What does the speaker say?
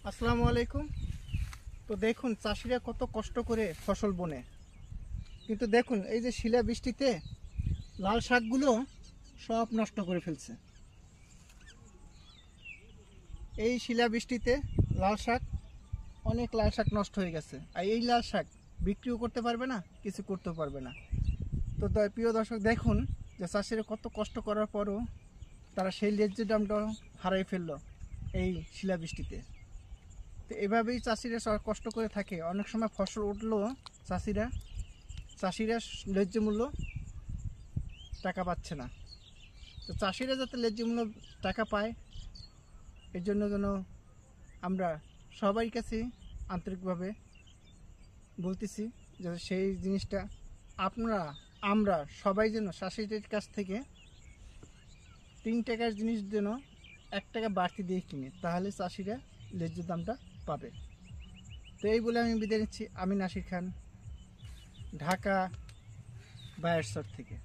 আসসালামু আলাইকুম। তো দেখুন চাষিরা কত কষ্ট করে ফসল বোনে, কিন্তু দেখুন এই যে শিলা বৃষ্টিতে লাল শাকগুলো সব নষ্ট করে ফেলছে। এই শিলা বৃষ্টিতে লাল শাক, অনেক লাল শাক নষ্ট হয়ে গেছে। আর এই লাল শাক বিক্রিও করতে পারবে না, কিছু করতেও পারবে না। তো প্রিয় দর্শক, দেখুন যে চাষিরা কত কষ্ট করার পরও তারা সেই ন্যায্য দামটা হারাই ফেললো এই শিলা বৃষ্টিতে। তো এভাবেই চাষিরা কষ্ট করে থাকে। অনেক সময় ফসল উঠলেও চাষিরা ন্যায্য মূল্য টাকা পাচ্ছে না। তো চাষিরা যাতে ন্যায্য মূল্য টাকা পায়, এর জন্য যেন আমরা সবাই কাছে আন্তরিকভাবে বলতেছি যে সেই জিনিসটা আমরা সবাই যেন চাষিদের কাছ থেকে 3 টাকার জিনিস যেন 1 টাকা বাড়তি দিয়ে কিনে, তাহলে চাষিরা ন্যায্য দামটা পাবে। তো এই বলে আমি বিদায় নিচ্ছি। আমি নাসির খান, ঢাকা বায়ারসর থেকে।